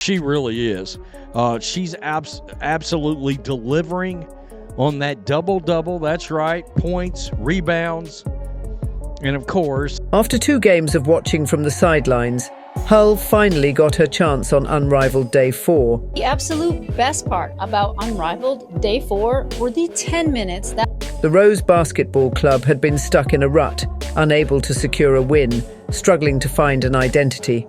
She really is. She's absolutely delivering on that double-double. That's right. Points, rebounds, and of course... After 2 games of watching from the sidelines, Hull finally got her chance on Unrivaled Day 4. The absolute best part about Unrivaled Day 4 were the 10 minutes that... The Rose Basketball Club had been stuck in a rut, unable to secure a win, struggling to find an identity.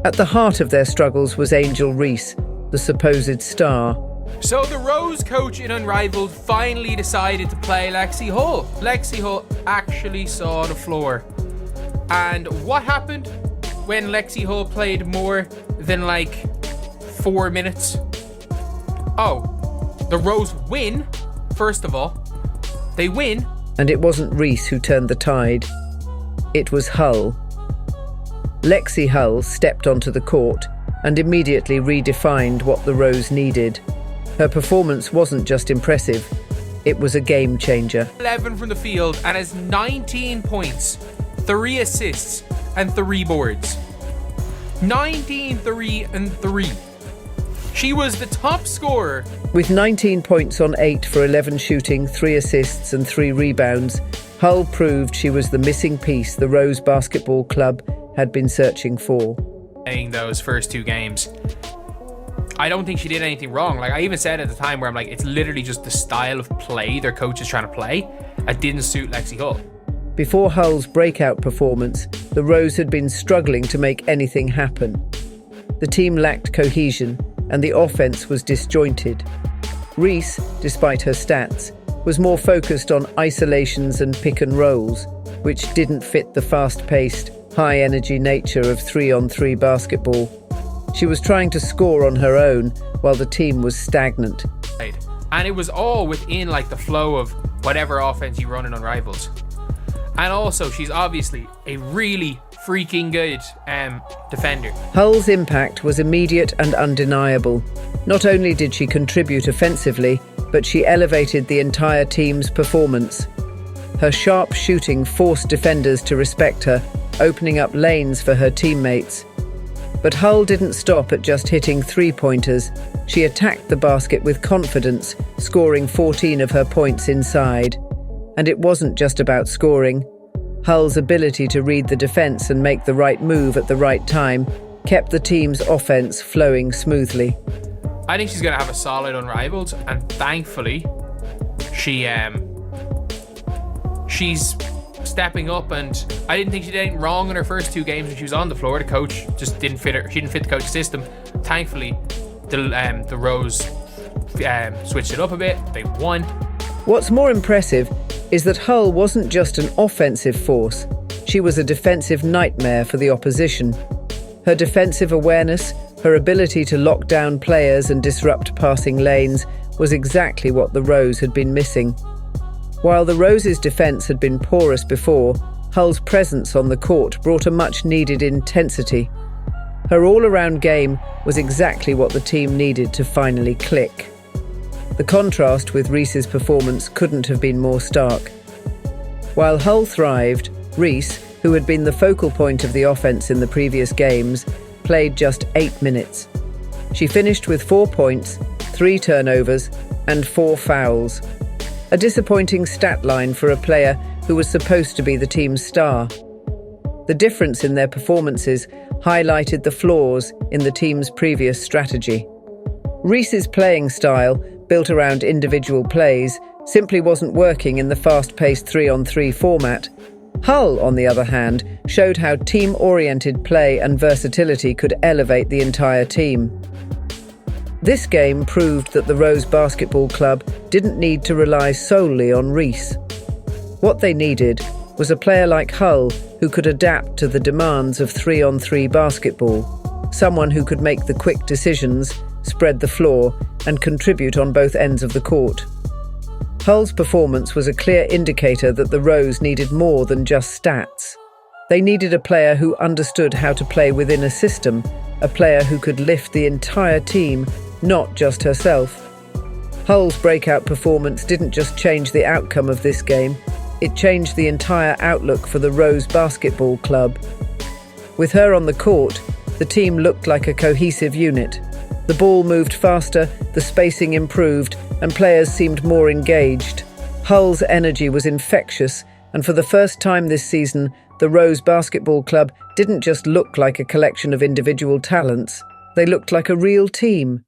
At the heart of their struggles was Angel Reese, the supposed star. So the Rose coach in Unrivaled finally decided to play Lexi Hull. Lexi Hull actually saw the floor. And what happened when Lexi Hull played more than 4 minutes? Oh, the Rose win, first of all. They win. And it wasn't Reese who turned the tide. It was Hull. Lexi Hull stepped onto the court and immediately redefined what the Rose needed. Her performance wasn't just impressive, it was a game changer. 11 from the field and has 19 points, 3 assists and 3 boards. 19, 3 and 3. She was the top scorer. With 19 points on 8 for 11 shooting, 3 assists and 3 rebounds, Hull proved she was the missing piece the Rose Basketball Club had been searching for. Playing those first 2 games, I don't think she did anything wrong. I even said at the time where I'm like, it's literally just the style of play their coach is trying to play. It didn't suit Lexi Hull. Before Hull's breakout performance, the Rose had been struggling to make anything happen. The team lacked cohesion and the offense was disjointed. Reese, despite her stats, was more focused on isolations and pick and rolls, which didn't fit the fast-paced, high-energy nature of 3-on-3 basketball. She was trying to score on her own while the team was stagnant. And it was all within the flow of whatever offense you run in Unrivaled. And also, she's obviously a really freaking good defender. Hull's impact was immediate and undeniable. Not only did she contribute offensively, but she elevated the entire team's performance. Her sharp shooting forced defenders to respect her, opening up lanes for her teammates. But Hull didn't stop at just hitting 3-pointers. She attacked the basket with confidence, scoring 14 of her points inside. And it wasn't just about scoring. Hull's ability to read the defense and make the right move at the right time kept the team's offense flowing smoothly. I think she's going to have a solid Unrivaled, and thankfully she's stepping up, and I didn't think she did anything wrong in her first 2 games when she was on the floor. The coach just didn't fit her. She didn't fit the coach's system. Thankfully, the Rose switched it up a bit. They won. What's more impressive is that Hull wasn't just an offensive force. She was a defensive nightmare for the opposition. Her defensive awareness, her ability to lock down players and disrupt passing lanes was exactly what the Rose had been missing. While the Rose's defense had been porous before, Hull's presence on the court brought a much-needed intensity. Her all-around game was exactly what the team needed to finally click. The contrast with Reese's performance couldn't have been more stark. While Hull thrived, Reese, who had been the focal point of the offense in the previous games, played just 8 minutes. She finished with 4 points, 3 turnovers, and 4 fouls. A disappointing stat line for a player who was supposed to be the team's star. The difference in their performances highlighted the flaws in the team's previous strategy. Reese's playing style, built around individual plays, simply wasn't working in the fast-paced 3-on-3 format. Hull, on the other hand, showed how team-oriented play and versatility could elevate the entire team. This game proved that the Rose Basketball Club didn't need to rely solely on Reese. What they needed was a player like Hull who could adapt to the demands of 3-on-3 basketball, someone who could make the quick decisions, spread the floor, and contribute on both ends of the court. Hull's performance was a clear indicator that the Rose needed more than just stats. They needed a player who understood how to play within a system, a player who could lift the entire team, not just herself. Hull's breakout performance didn't just change the outcome of this game, it changed the entire outlook for the Rose Basketball Club. With her on the court, the The team looked like a cohesive unit. The ball moved faster, the spacing improved, and players seemed more engaged. Hull's energy was infectious, and for the first time this season, the Rose Basketball Club didn't just look like a collection of individual talents. They looked like a real team.